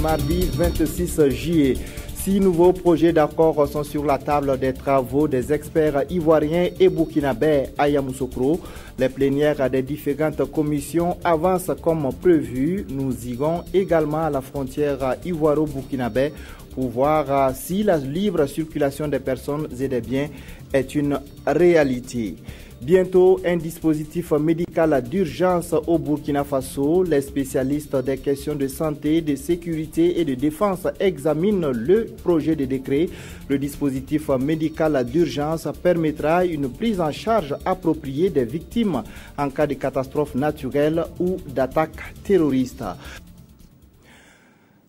mardi 26 juillet. 6 nouveaux projets d'accord sont sur la table des travaux des experts ivoiriens et burkinabés à Yamoussoukro. Les plénières des différentes commissions avancent comme prévu. Nous irons également à la frontière ivoiro-burkinabé pour voir si la libre circulation des personnes et des biens est une réalité. Bientôt, un dispositif médical d'urgence au Burkina Faso. Les spécialistes des questions de santé, de sécurité et de défense examinent le projet de décret. Le dispositif médical d'urgence permettra une prise en charge appropriée des victimes en cas de catastrophe naturelle ou d'attaque terroriste.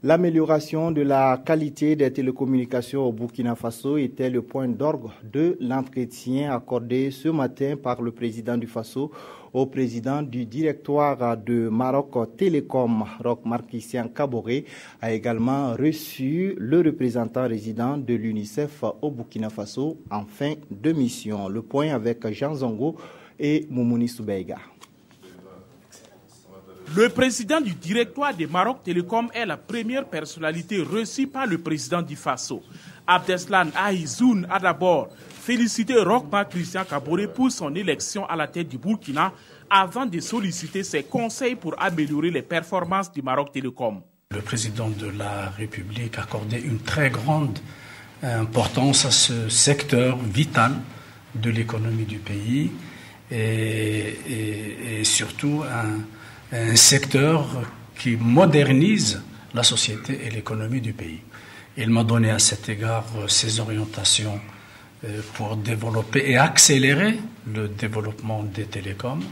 L'amélioration de la qualité des télécommunications au Burkina Faso était le point d'orgue de l'entretien accordé ce matin par le président du Faso au président du directoire de Maroc Télécom, Roch Marc Christian Kaboré, a également reçu le représentant résident de l'UNICEF au Burkina Faso en fin de mission. Le point avec Jean Zongo et Moumouni Soubeiga. Le président du directoire de Maroc Télécom est la première personnalité reçue par le président du Faso. Abdeslam Ahizoun a d'abord félicité Roch Marc Christian Kaboré pour son élection à la tête du Burkina avant de solliciter ses conseils pour améliorer les performances du Maroc Télécom. Le président de la République accordait une très grande importance à ce secteur vital de l'économie du pays et surtout un secteur qui modernise la société et l'économie du pays. Il m'a donné à cet égard ses orientations pour développer et accélérer le développement des télécoms.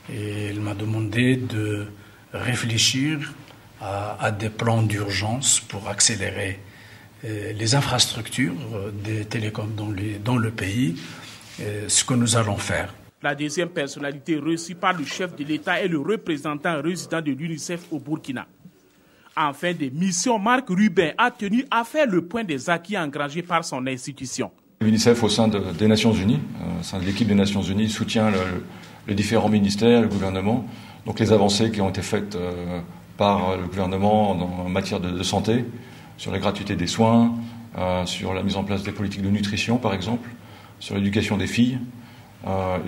Et il m'a demandé de réfléchir à des plans d'urgence pour accélérer les infrastructures des télécoms dans le pays, ce que nous allons faire. La deuxième personnalité reçue par le chef de l'État est le représentant résident de l'UNICEF au Burkina. En fin de mission, Marc Rubin a tenu à faire le point des acquis engrangés par son institution. L'UNICEF, au sein des Nations Unies, au sein de l'équipe des Nations Unies, soutient les différents ministères, le gouvernement. Donc les avancées qui ont été faites par le gouvernement en matière de santé, sur la gratuité des soins, sur la mise en place des politiques de nutrition, par exemple, sur l'éducation des filles.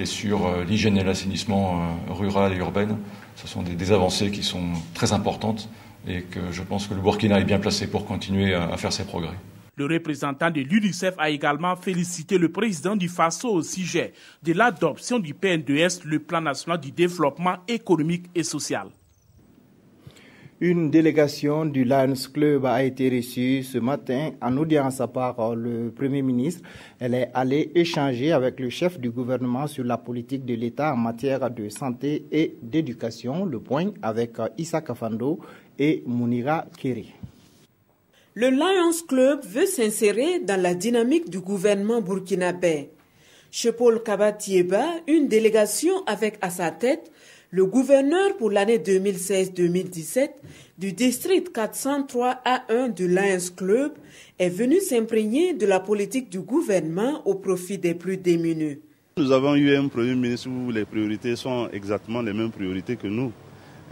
Et sur l'hygiène et l'assainissement rural et urbain. Ce sont des avancées qui sont très importantes et que je pense que le Burkina est bien placé pour continuer à faire ses progrès. Le représentant de l'UNICEF a également félicité le président du Faso au sujet de l'adoption du PN2S, le Plan national du développement économique et social. Une délégation du Lions Club a été reçue ce matin en audience par le Premier ministre. Elle est allée échanger avec le chef du gouvernement sur la politique de l'État en matière de santé et d'éducation. Le point avec Issa Kafando et Mounira Kéré. Le Lions Club veut s'insérer dans la dynamique du gouvernement burkinabé. Chez Paul Kabatieba, une délégation avec à sa tête le gouverneur pour l'année 2016-2017 du district 403A1 du Lions Club est venu s'imprégner de la politique du gouvernement au profit des plus démunis. Nous avons eu un Premier ministre où les priorités sont exactement les mêmes priorités que nous.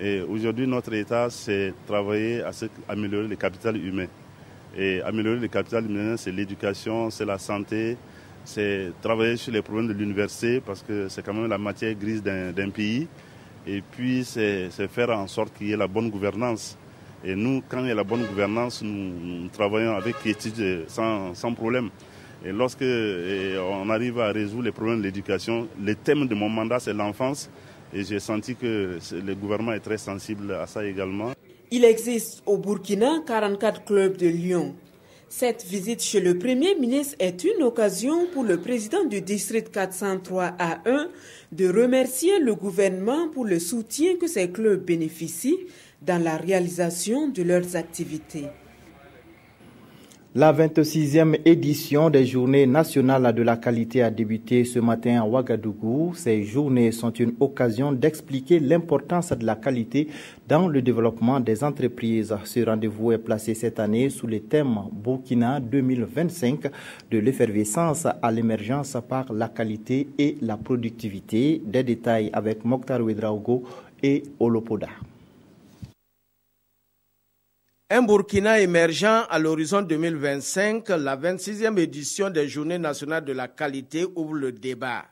Et aujourd'hui, notre État, c'est travailler à améliorer le capital humain. Et améliorer le capital humain, c'est l'éducation, c'est la santé, c'est travailler sur les problèmes de l'université parce que c'est quand même la matière grise d'un pays. Et puis, c'est faire en sorte qu'il y ait la bonne gouvernance. Et nous, quand il y a la bonne gouvernance, nous travaillons avec quiétude sans problème. Et lorsque on arrive à résoudre les problèmes de l'éducation, le thème de mon mandat, c'est l'enfance. Et j'ai senti que le gouvernement est très sensible à ça également. Il existe au Burkina 44 clubs de Lyon. Cette visite chez le Premier ministre est une occasion pour le président du district 403A1 de remercier le gouvernement pour le soutien que ces clubs bénéficient dans la réalisation de leurs activités. La 26e édition des Journées nationales de la qualité a débuté ce matin à Ouagadougou. Ces journées sont une occasion d'expliquer l'importance de la qualité dans le développement des entreprises. Ce rendez-vous est placé cette année sous le thème Burkina 2025, de l'effervescence à l'émergence par la qualité et la productivité. Des détails avec Mokhtar Ouedraogo et Olopoda. Un Burkina émergent à l'horizon 2025, la 26e édition des Journées nationales de la qualité ouvre le débat.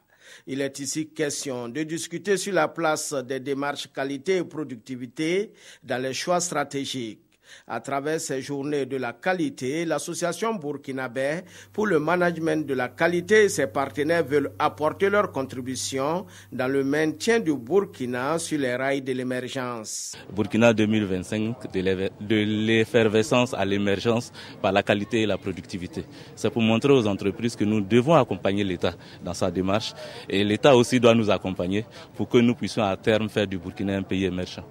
Il est ici question de discuter sur la place des démarches qualité et productivité dans les choix stratégiques. À travers ces journées de la qualité, l'association burkinabé pour le management de la qualité et ses partenaires veulent apporter leur contribution dans le maintien du Burkina sur les rails de l'émergence. Burkina 2025, de l'effervescence à l'émergence par la qualité et la productivité. C'est pour montrer aux entreprises que nous devons accompagner l'État dans sa démarche et l'État aussi doit nous accompagner pour que nous puissions à terme faire du Burkina un pays émergent.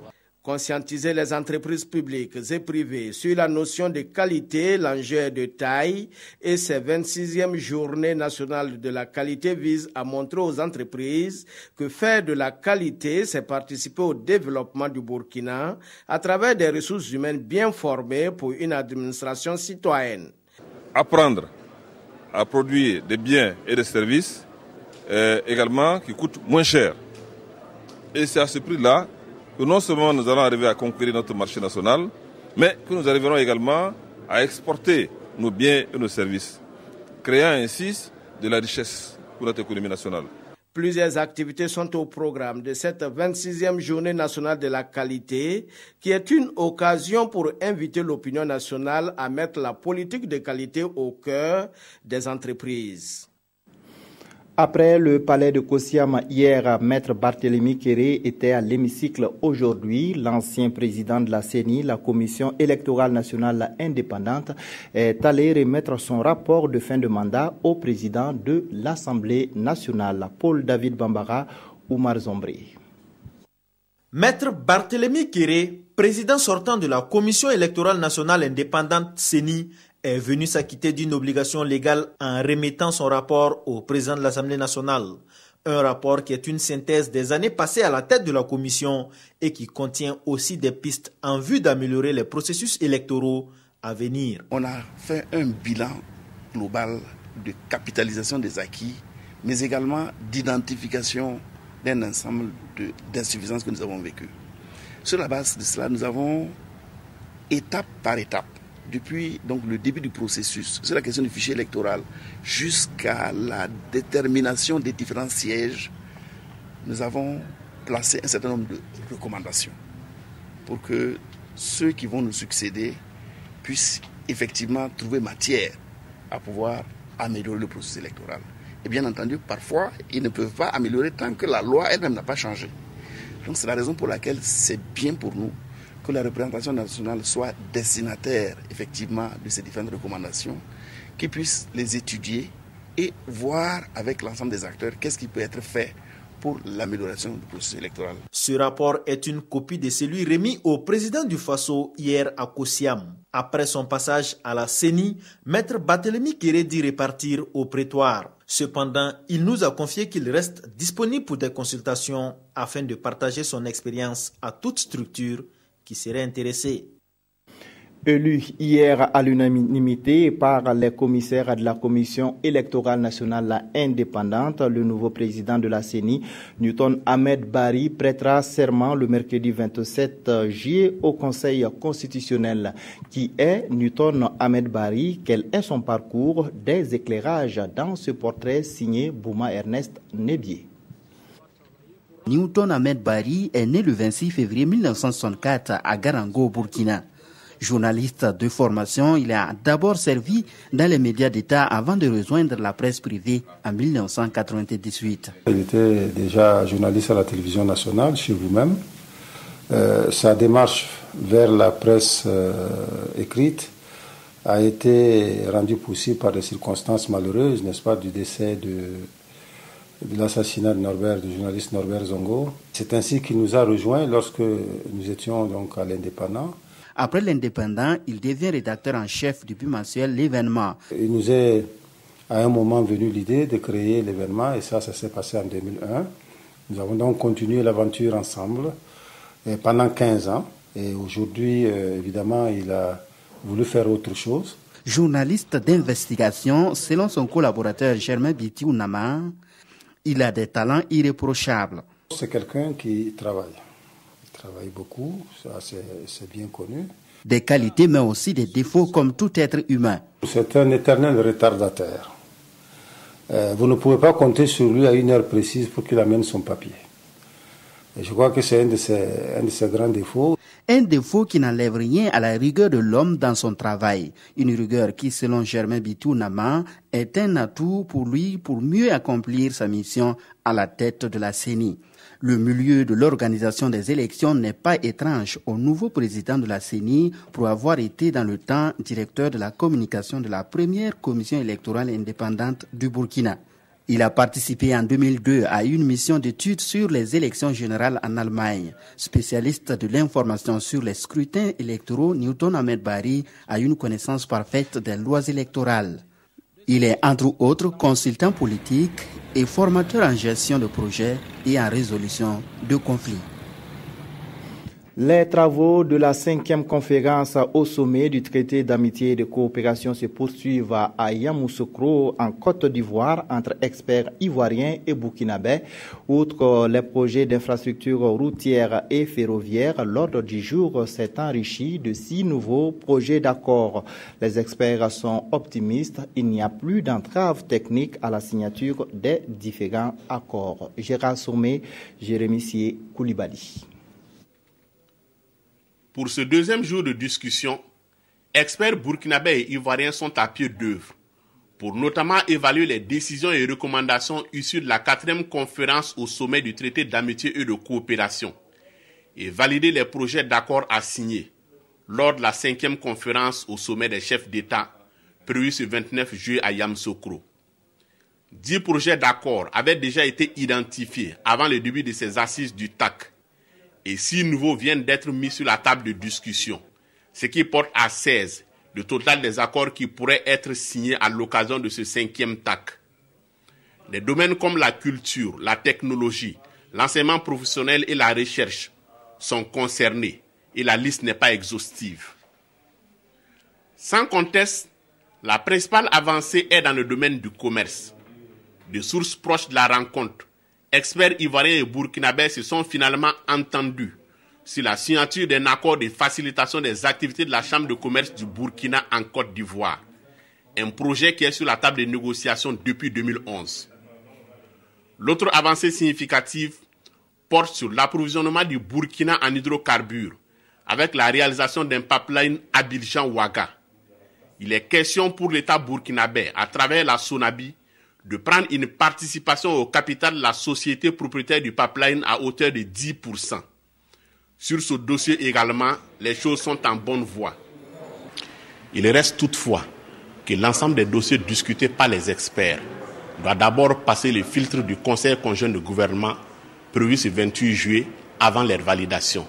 Conscientiser les entreprises publiques et privées sur la notion de qualité, l'enjeu est de taille et ces 26e journées nationales de la qualité visent à montrer aux entreprises que faire de la qualité, c'est participer au développement du Burkina à travers des ressources humaines bien formées pour une administration citoyenne. Apprendre à produire des biens et des services également qui coûtent moins cher. Et c'est à ce prix-là que non seulement nous allons arriver à conquérir notre marché national, mais que nous arriverons également à exporter nos biens et nos services, créant ainsi de la richesse pour notre économie nationale. Plusieurs activités sont au programme de cette 26e journée nationale de la qualité, qui est une occasion pour inviter l'opinion nationale à mettre la politique de qualité au cœur des entreprises. Après le palais de Kosiam hier, Maître Barthélémy Kéré était à l'hémicycle aujourd'hui. L'ancien président de la CENI, la Commission électorale nationale indépendante, est allé remettre son rapport de fin de mandat au président de l'Assemblée nationale, Paul David Bambara, Oumar Zombré. Maître Barthélémy Kéré, président sortant de la Commission électorale nationale indépendante CENI, est venu s'acquitter d'une obligation légale en remettant son rapport au président de l'Assemblée nationale. Un rapport qui est une synthèse des années passées à la tête de la commission et qui contient aussi des pistes en vue d'améliorer les processus électoraux à venir. On a fait un bilan global de capitalisation des acquis, mais également d'identification d'un ensemble d'insuffisances que nous avons vécues. Sur la base de cela, nous avons, étape par étape, depuis donc le début du processus, sur la question du fichier électoral, jusqu'à la détermination des différents sièges, nous avons placé un certain nombre de recommandations pour que ceux qui vont nous succéder puissent effectivement trouver matière à pouvoir améliorer le processus électoral. Et bien entendu, parfois, ils ne peuvent pas améliorer tant que la loi elle-même n'a pas changé. Donc c'est la raison pour laquelle c'est bien pour nous que la représentation nationale soit destinataire effectivement de ces différentes recommandations, qu'ils puissent les étudier et voir avec l'ensemble des acteurs qu'est-ce qui peut être fait pour l'amélioration du processus électoral. Ce rapport est une copie de celui remis au président du Faso hier à Kosiam. Après son passage à la CENI, Maître Barthélémy Kéré dit repartir au prétoire. Cependant, il nous a confié qu'il reste disponible pour des consultations afin de partager son expérience à toute structure qui serait intéressée. Élu hier à l'unanimité par les commissaires de la Commission électorale nationale indépendante, le nouveau président de la CENI, Newton Ahmed Bari, prêtera serment le mercredi 27 juillet au Conseil constitutionnel. Qui est Newton Ahmed Bari? Quel est son parcours? Des éclairages dans ce portrait signé Bouma Ernest Nebier. Newton Ahmed Bari est né le 26 février 1964 à Garango, Burkina. Journaliste de formation, il a d'abord servi dans les médias d'État avant de rejoindre la presse privée en 1998. Il était déjà journaliste à la télévision nationale, chez vous-même. Sa démarche vers la presse écrite a été rendue possible par des circonstances malheureuses, n'est-ce pas, du décès de l'assassinat du journaliste Norbert Zongo. C'est ainsi qu'il nous a rejoints lorsque nous étions donc à l'Indépendant. Après l'Indépendant, il devient rédacteur en chef du bimensuel L'Événement. Il nous est à un moment venu l'idée de créer l'Événement et ça s'est passé en 2001. Nous avons donc continué l'aventure ensemble pendant 15 ans. Et aujourd'hui, évidemment, il a voulu faire autre chose. Journaliste d'investigation, selon son collaborateur Germain Biti-Ounama, il a des talents irréprochables. C'est quelqu'un qui travaille. Il travaille beaucoup, ça c'est bien connu. Des qualités mais aussi des défauts comme tout être humain. C'est un éternel retardataire. Vous ne pouvez pas compter sur lui à une heure précise pour qu'il amène son papier. Et je crois que c'est un de ses grands défauts. Un défaut qui n'enlève rien à la rigueur de l'homme dans son travail. Une rigueur qui, selon Germain Bitou Nama, est un atout pour lui pour mieux accomplir sa mission à la tête de la CENI. Le milieu de l'organisation des élections n'est pas étrange au nouveau président de la CENI pour avoir été dans le temps directeur de la communication de la première commission électorale indépendante du Burkina. Il a participé en 2002 à une mission d'études sur les élections générales en Allemagne. Spécialiste de l'information sur les scrutins électoraux, Newton Ahmed Bari a une connaissance parfaite des lois électorales. Il est entre autres consultant politique et formateur en gestion de projets et en résolution de conflits. Les travaux de la 5e conférence au sommet du traité d'amitié et de coopération se poursuivent à Yamoussoukro, en Côte d'Ivoire, entre experts ivoiriens et burkinabés. Outre les projets d'infrastructures routières et ferroviaires, l'ordre du jour s'est enrichi de 6 nouveaux projets d'accord. Les experts sont optimistes. Il n'y a plus d'entrave technique à la signature des différents accords. Gérard Sommé, Jérémy Sié, Koulibaly. Pour ce deuxième jour de discussion, experts burkinabés et ivoiriens sont à pied d'œuvre pour notamment évaluer les décisions et recommandations issues de la 4e conférence au sommet du traité d'amitié et de coopération et valider les projets d'accord à signer lors de la 5e conférence au sommet des chefs d'État prévue ce 29 juillet à Yamoussoukro. 10 projets d'accord avaient déjà été identifiés avant le début de ces assises du TAC. Et 6 nouveaux viennent d'être mis sur la table de discussion, ce qui porte à 16 le total des accords qui pourraient être signés à l'occasion de ce 5e TAC. Les domaines comme la culture, la technologie, l'enseignement professionnel et la recherche sont concernés et la liste n'est pas exhaustive. Sans conteste, la principale avancée est dans le domaine du commerce. De sources proches de la rencontre, experts ivoiriens et burkinabés se sont finalement entendus sur la signature d'un accord de facilitation des activités de la Chambre de commerce du Burkina en Côte d'Ivoire, un projet qui est sur la table de négociation depuis 2011. L'autre avancée significative porte sur l'approvisionnement du Burkina en hydrocarbures avec la réalisation d'un pipeline Abidjan-Ouaga. Il est question pour l'État burkinabé, à travers la SONABI, de prendre une participation au capital de la société propriétaire du pipeline à hauteur de 10%. Sur ce dossier également, les choses sont en bonne voie. Il reste toutefois que l'ensemble des dossiers discutés par les experts doit d'abord passer le filtre du Conseil conjoint de gouvernement prévu ce 28 juillet avant leur validation.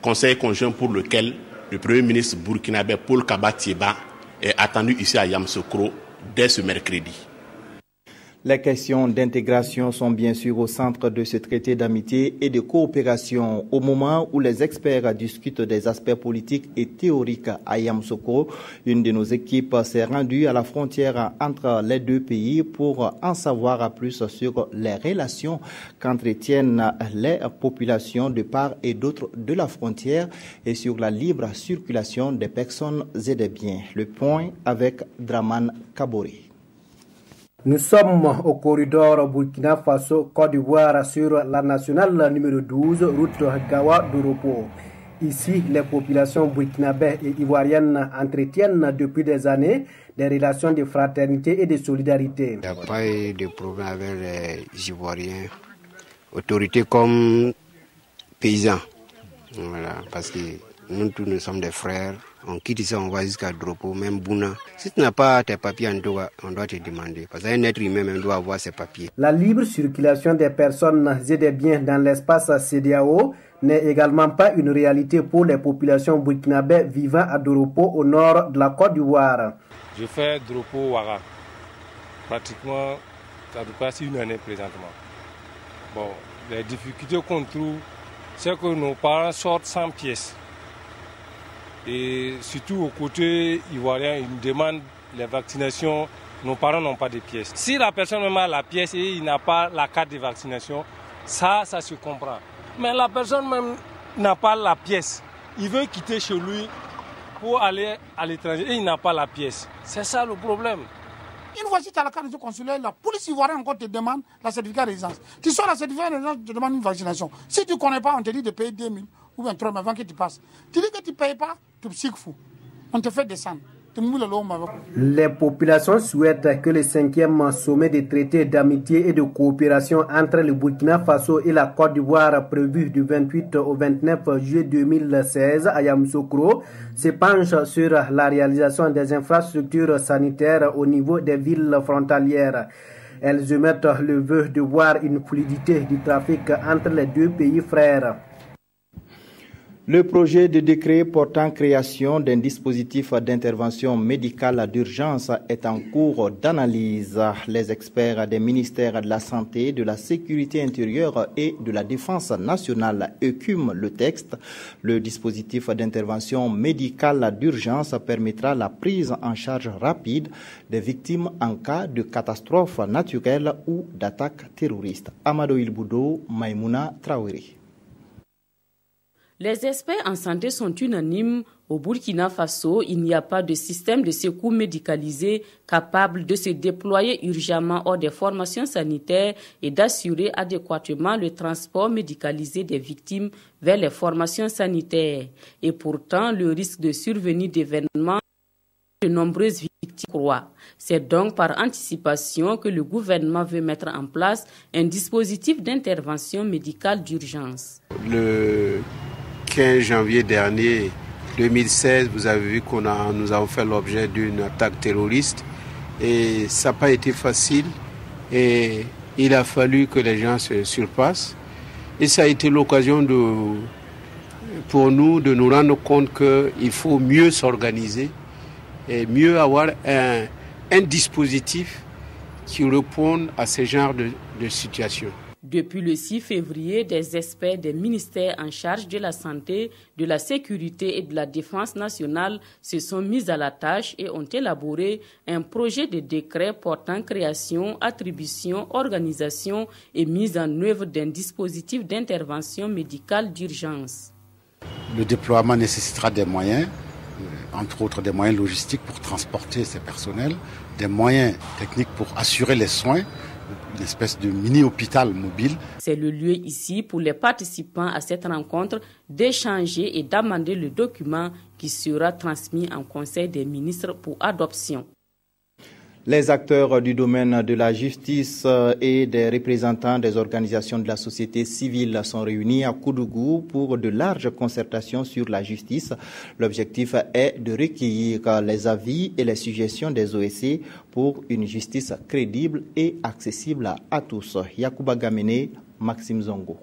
Conseil conjoint pour lequel le Premier ministre burkinabé Paul Kaba-Thiéba est attendu ici à Yamoussoukro dès ce mercredi. Les questions d'intégration sont bien sûr au centre de ce traité d'amitié et de coopération. Au moment où les experts discutent des aspects politiques et théoriques à Yamoussoukro, une de nos équipes s'est rendue à la frontière entre les deux pays pour en savoir plus sur les relations qu'entretiennent les populations de part et d'autre de la frontière et sur la libre circulation des personnes et des biens. Le point avec Draman Kaboré. Nous sommes au corridor Burkina Faso-Côte d'Ivoire sur la nationale numéro 12, route Gawa-Doropo. Ici, les populations burkinabées et ivoiriennes entretiennent depuis des années des relations de fraternité et de solidarité. Il n'y a pas eu de problème avec les Ivoiriens, autorités comme paysans. Voilà, parce que nous tous nous sommes des frères. On quitte ici, on va jusqu'à Dropo, même Bouna. Si tu n'as pas tes papiers, on doit te demander. Parce qu'un être humain même doit avoir ses papiers. La libre circulation des personnes et des biens dans l'espace CEDEAO n'est également pas une réalité pour les populations burkinabées vivant à Doropo, au nord de la Côte d'Ivoire. Je fais Doropo-Ouaga. Pratiquement, ça dépasse une année présentement. Bon, les difficultés qu'on trouve, c'est que nos parents sortent sans pièces. Et surtout au côté ivoirien, ils nous demandent les vaccinations. Nos parents n'ont pas de pièces. Si la personne même a la pièce et il n'a pas la carte de vaccination, ça se comprend. Mais la personne même n'a pas la pièce. Il veut quitter chez lui pour aller à l'étranger et il n'a pas la pièce. C'est ça le problème. Une fois que tu as la carte de consulaire, la police ivoirienne encore te demande la certificat de résidence. Tu sors la certificat de résidence, tu te demandes une vaccination. Si tu ne connais pas, on te dit de payer 2 000 ou 23 000 avant que tu passes. Tu dis que tu ne payes pas, tu es psychique fou. On te fait descendre. Les populations souhaitent que le 5e sommet des traités d'amitié et de coopération entre le Burkina Faso et la Côte d'Ivoire prévu du 28 au 29 juillet 2016 à Yamoussoukro se penche sur la réalisation des infrastructures sanitaires au niveau des villes frontalières. Elles émettent le vœu de voir une fluidité du trafic entre les deux pays frères. Le projet de décret portant création d'un dispositif d'intervention médicale d'urgence est en cours d'analyse. Les experts des ministères de la Santé, de la Sécurité intérieure et de la Défense nationale écument le texte. Le dispositif d'intervention médicale d'urgence permettra la prise en charge rapide des victimes en cas de catastrophe naturelle ou d'attaque terroriste. Amadou Ilboudo, Maïmouna Traoré. Les experts en santé sont unanimes. Au Burkina Faso, il n'y a pas de système de secours médicalisé capable de se déployer urgemment hors des formations sanitaires et d'assurer adéquatement le transport médicalisé des victimes vers les formations sanitaires. Et pourtant, le risque de survenue d'événements de nombreuses victimes croît. C'est donc par anticipation que le gouvernement veut mettre en place un dispositif d'intervention médicale d'urgence. Le 15 janvier dernier, 2016, vous avez vu nous avons fait l'objet d'une attaque terroriste et ça n'a pas été facile et il a fallu que les gens se surpassent et ça a été l'occasion pour nous de nous rendre compte qu'il faut mieux s'organiser et mieux avoir un dispositif qui réponde à ce genre de situation. Depuis le 6 février, des experts des ministères en charge de la santé, de la sécurité et de la défense nationale se sont mis à la tâche et ont élaboré un projet de décret portant création, attribution, organisation et mise en œuvre d'un dispositif d'intervention médicale d'urgence. Le déploiement nécessitera des moyens, entre autres des moyens logistiques pour transporter ces personnels, des moyens techniques pour assurer les soins, une espèce de mini-hôpital mobile. C'est le lieu ici pour les participants à cette rencontre d'échanger et d'amender le document qui sera transmis en Conseil des ministres pour adoption. Les acteurs du domaine de la justice et des représentants des organisations de la société civile sont réunis à Koudougou pour de larges concertations sur la justice. L'objectif est de recueillir les avis et les suggestions des OSC pour une justice crédible et accessible à tous. Yacouba Gamene, Maxime Zongo.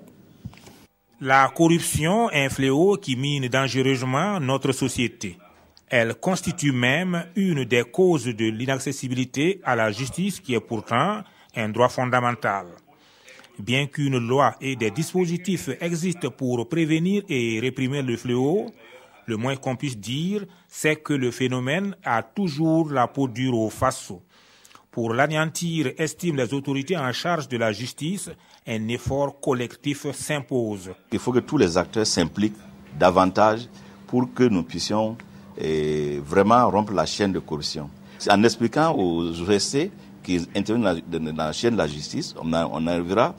La corruption est un fléau qui mine dangereusement notre société. Elle constitue même une des causes de l'inaccessibilité à la justice qui est pourtant un droit fondamental. Bien qu'une loi et des dispositifs existent pour prévenir et réprimer le fléau, le moins qu'on puisse dire, c'est que le phénomène a toujours la peau dure au Faso. Pour l'anéantir, estiment les autorités en charge de la justice, un effort collectif s'impose. Il faut que tous les acteurs s'impliquent davantage pour que nous puissions vraiment rompre la chaîne de corruption. En expliquant aux OSC qui interviennent dans la chaîne de la justice, on arrivera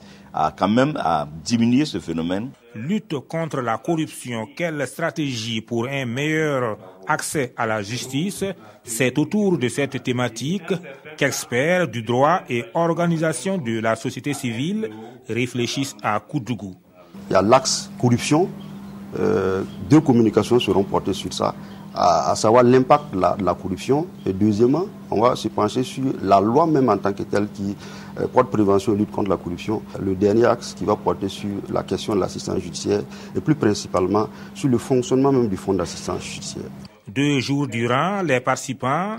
quand même à diminuer ce phénomène. Lutte contre la corruption, quelle stratégie pour un meilleur accès à la justice? C'est autour de cette thématique qu'experts du droit et organisations de la société civile réfléchissent à Koudougou. Il y a l'axe corruption, deux communications seront portées sur ça, à savoir l'impact de la corruption. Et deuxièmement, on va se pencher sur la loi même en tant que telle qui porte prévention et lutte contre la corruption. Le dernier axe qui va porter sur la question de l'assistance judiciaire et plus principalement sur le fonctionnement même du fonds d'assistance judiciaire. 2 jours durant, les participants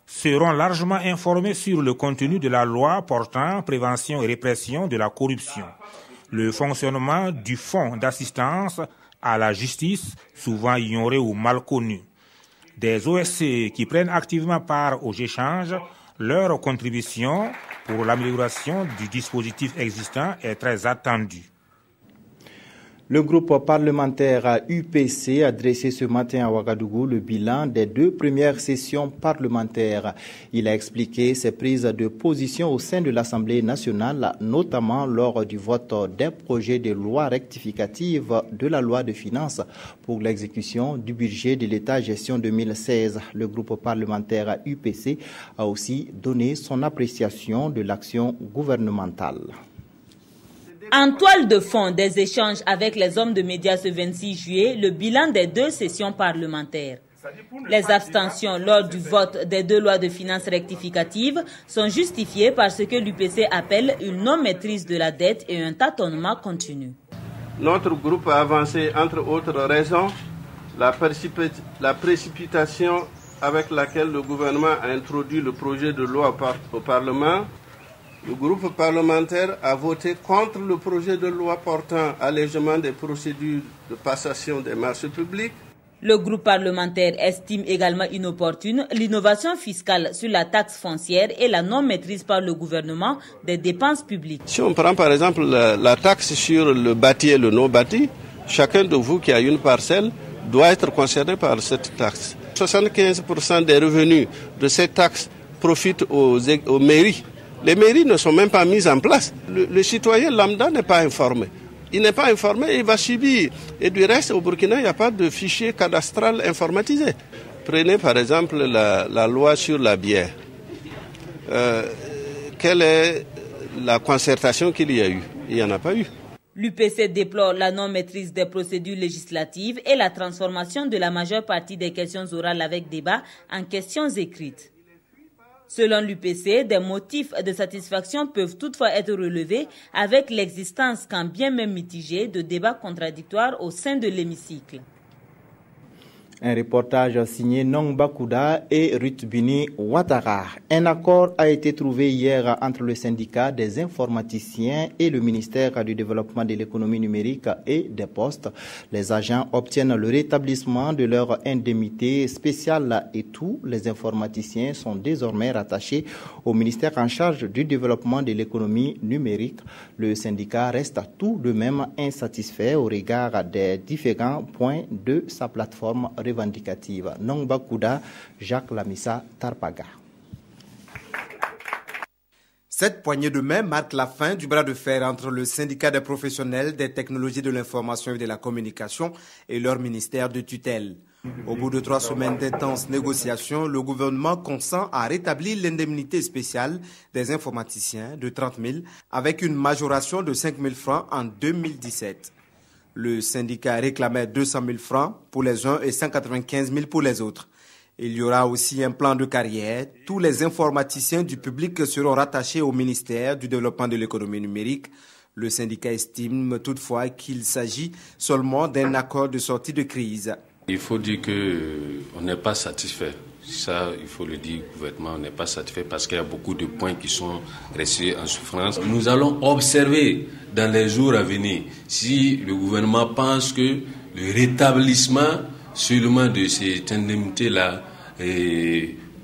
seront largement informés sur le contenu de la loi portant prévention et répression de la corruption, le fonctionnement du fonds d'assistance à la justice, souvent ignoré ou mal connu. Des OSC qui prennent activement part aux échanges, leur contribution pour l'amélioration du dispositif existant est très attendue. Le groupe parlementaire UPC a dressé ce matin à Ouagadougou le bilan des 2 premières sessions parlementaires. Il a expliqué ses prises de position au sein de l'Assemblée nationale, notamment lors du vote d'un projet de loi rectificative de la loi de finances pour l'exécution du budget de l'État gestion 2016. Le groupe parlementaire UPC a aussi donné son appréciation de l'action gouvernementale. En toile de fond des échanges avec les hommes de médias ce 26 juillet, le bilan des 2 sessions parlementaires. Les abstentions lors du vote des 2 lois de finances rectificatives sont justifiées par ce que l'UPC appelle une non-maîtrise de la dette et un tâtonnement continu. Notre groupe a avancé, entre autres raisons, la précipitation avec laquelle le gouvernement a introduit le projet de loi au Parlement. Le groupe parlementaire a voté contre le projet de loi portant allègement des procédures de passation des marchés publics. Le groupe parlementaire estime également inopportune l'innovation fiscale sur la taxe foncière et la non-maîtrise par le gouvernement des dépenses publiques. Si on prend par exemple la taxe sur le bâti et le non-bâti, chacun de vous qui a une parcelle doit être concerné par cette taxe. 75% des revenus de cette taxe profitent aux mairies. Les mairies ne sont même pas mises en place. Le citoyen lambda n'est pas informé. Il n'est pas informé, il va subir. Et du reste, au Burkina, il n'y a pas de fichier cadastral informatisé. Prenez par exemple la loi sur la bière. Quelle est la concertation qu'il y a eu? Il n'y en a pas eu. L'UPC déplore la non-maîtrise des procédures législatives et la transformation de la majeure partie des questions orales avec débat en questions écrites. Selon l'UPC, des motifs de satisfaction peuvent toutefois être relevés avec l'existence, quand bien même mitigée, de débats contradictoires au sein de l'hémicycle. Un reportage signé Nongba Kouda et Rutbini Ouattara. Un accord a été trouvé hier entre le syndicat des informaticiens et le ministère du développement de l'économie numérique et des postes. Les agents obtiennent le rétablissement de leur indemnité spéciale et tous les informaticiens sont désormais rattachés au ministère en charge du développement de l'économie numérique. Le syndicat reste tout de même insatisfait au regard des différents points de sa plateforme revendicative. Nongba Kouda, Jacques Lamissa, Tarpaga. Cette poignée de main marque la fin du bras de fer entre le syndicat des professionnels des technologies de l'information et de la communication et leur ministère de tutelle. Au bout de 3 semaines d'intenses négociations, le gouvernement consent à rétablir l'indemnité spéciale des informaticiens de 30 000 avec une majoration de 5 000 francs en 2017. Le syndicat réclamait 200 000 francs pour les uns et 195 000 pour les autres. Il y aura aussi un plan de carrière. Tous les informaticiens du public seront rattachés au ministère du développement de l'économie numérique. Le syndicat estime toutefois qu'il s'agit seulement d'un accord de sortie de crise. Il faut dire qu'on n'est pas satisfait. Ça, il faut le dire, le gouvernement n'est pas satisfait parce qu'il y a beaucoup de points qui sont restés en souffrance. Nous allons observer dans les jours à venir si le gouvernement pense que le rétablissement seulement de cette indemnité-là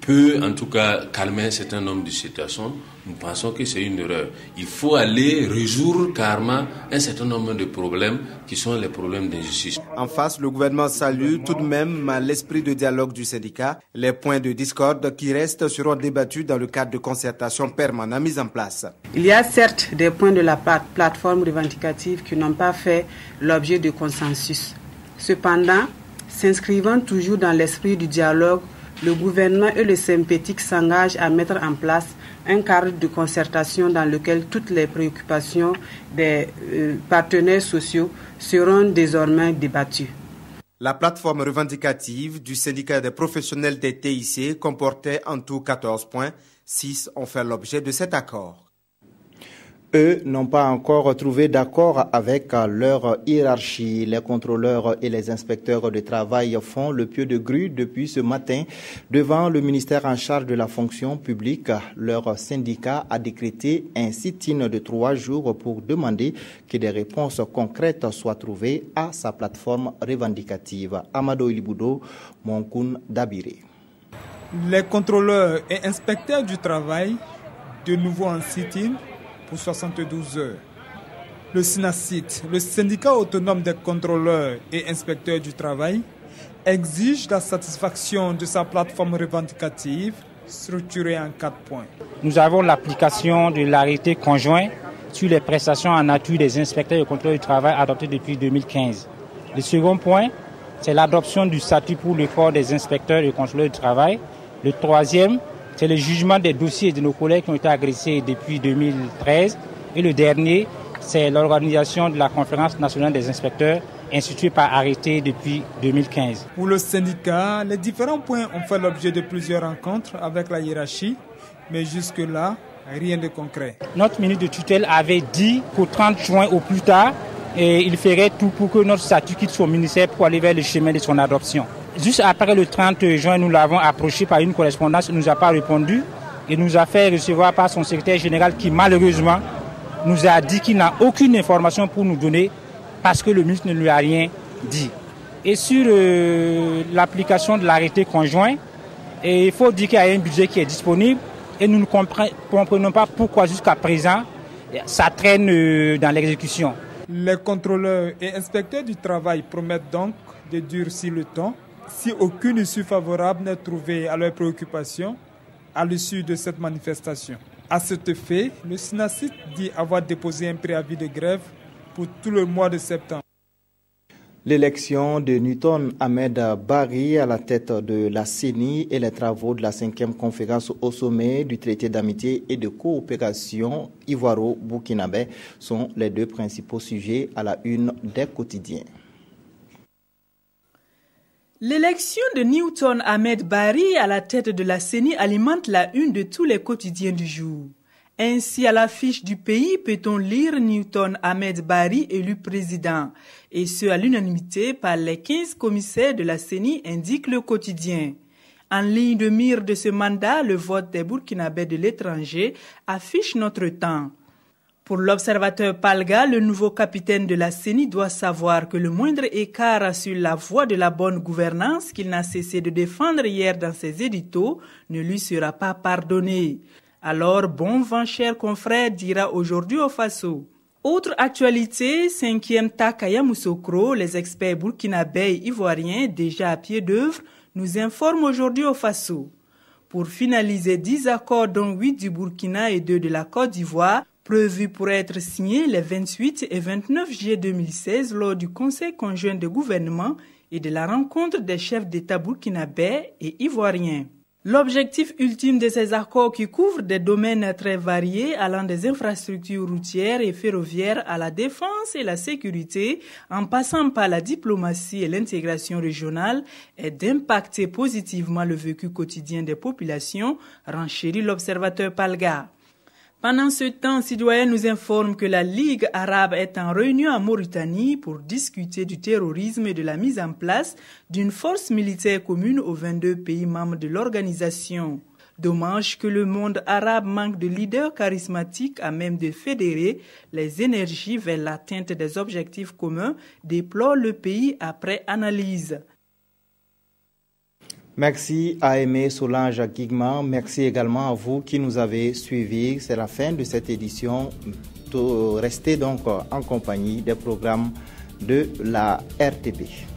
peut en tout cas calmer un certain nombre de situations. Nous pensons que c'est une erreur. Il faut aller résoudre carrément un certain nombre de problèmes qui sont les problèmes d'injustice. En face, le gouvernement salue tout de même l'esprit de dialogue du syndicat. Les points de discorde qui restent seront débattus dans le cadre de concertation permanente mise en place. Il y a certes des points de la plateforme revendicative qui n'ont pas fait l'objet de consensus. Cependant, s'inscrivant toujours dans l'esprit du dialogue, le gouvernement et le SYNPETIC s'engagent à mettre en place un cadre de concertation dans lequel toutes les préoccupations des partenaires sociaux seront désormais débattues. La plateforme revendicative du syndicat des professionnels des TIC comportait en tout 14 points. 6 ont fait l'objet de cet accord. Eux n'ont pas encore trouvé d'accord avec leur hiérarchie. Les contrôleurs et les inspecteurs de travail font le pied de grue depuis ce matin devant le ministère en charge de la fonction publique. Leur syndicat a décrété un sit-in de 3 jours pour demander que des réponses concrètes soient trouvées à sa plateforme revendicative. Amado Iliboudo, Monkoun Dabiré. Les contrôleurs et inspecteurs du travail, de nouveau en sit-in, pour 72 heures. Le SYNACIT, le syndicat autonome des contrôleurs et inspecteurs du travail, exige la satisfaction de sa plateforme revendicative structurée en 4 points. Nous avons l'application de l'arrêté conjoint sur les prestations en nature des inspecteurs et contrôleurs du travail adopté depuis 2015. Le second point, c'est l'adoption du statut pour le corps des inspecteurs et contrôleurs du travail. Le troisième, c'est le jugement des dossiers de nos collègues qui ont été agressés depuis 2013. Et le dernier, c'est l'organisation de la conférence nationale des inspecteurs instituée par arrêté depuis 2015. Pour le syndicat, les différents points ont fait l'objet de plusieurs rencontres avec la hiérarchie, mais jusque-là, rien de concret. Notre ministre de tutelle avait dit qu'au 30 juin au plus tard, il ferait tout pour que notre statut quitte son ministère pour aller vers le chemin de son adoption. Juste après le 30 juin, nous l'avons approché par une correspondance, il ne nous a pas répondu et nous a fait recevoir par son secrétaire général qui malheureusement nous a dit qu'il n'a aucune information pour nous donner parce que le ministre ne lui a rien dit. Et sur l'application de l'arrêté conjoint, il faut dire qu'il y a un budget qui est disponible et nous ne comprenons pas pourquoi jusqu'à présent ça traîne dans l'exécution. Les contrôleurs et inspecteurs du travail promettent donc de durcir le ton si aucune issue favorable n'est trouvée à leurs préoccupations à l'issue de cette manifestation. À cet effet, le SYNACIT dit avoir déposé un préavis de grève pour tout le mois de septembre. L'élection de Newton Ahmed Bari à la tête de la CENI et les travaux de la 5e conférence au sommet du traité d'amitié et de coopération ivoiro-burkinabé sont les 2 principaux sujets à la une des quotidiens. L'élection de Newton Ahmed Bari à la tête de la CENI alimente la une de tous les quotidiens du jour. Ainsi, à l'affiche du pays, peut-on lire Newton Ahmed Bari élu président, et ce à l'unanimité par les 15 commissaires de la CENI, indique le quotidien. En ligne de mire de ce mandat, le vote des Burkinabés de l'étranger affiche notre temps. Pour l'observateur Palga, le nouveau capitaine de la CENI doit savoir que le moindre écart sur la voie de la bonne gouvernance qu'il n'a cessé de défendre hier dans ses éditos ne lui sera pas pardonné. Alors, bon vent, chers confrères, dira aujourd'hui au Faso. Autre actualité, 5e TAC à Yamoussoukro, les experts burkinabés et ivoiriens déjà à pied d'œuvre nous informent aujourd'hui au Faso. Pour finaliser 10 accords dont 8 du Burkina et 2 de la Côte d'Ivoire, prévus pour être signés les 28 et 29 juillet 2016 lors du Conseil conjoint de gouvernement et de la rencontre des chefs d'État burkinabés et ivoiriens. L'objectif ultime de ces accords qui couvrent des domaines très variés allant des infrastructures routières et ferroviaires à la défense et la sécurité, en passant par la diplomatie et l'intégration régionale, est d'impacter positivement le vécu quotidien des populations, renchérit l'observateur Palga. Pendant ce temps, Citoyen nous informe que la Ligue arabe est en réunion en Mauritanie pour discuter du terrorisme et de la mise en place d'une force militaire commune aux 22 pays membres de l'organisation. Dommage que le monde arabe manque de leaders charismatiques à même de fédérer les énergies vers l'atteinte des objectifs communs, déplore le pays après analyse. Merci à Aimé Solange Guigman. Merci également à vous qui nous avez suivis. C'est la fin de cette édition. Restez donc en compagnie des programmes de la RTP.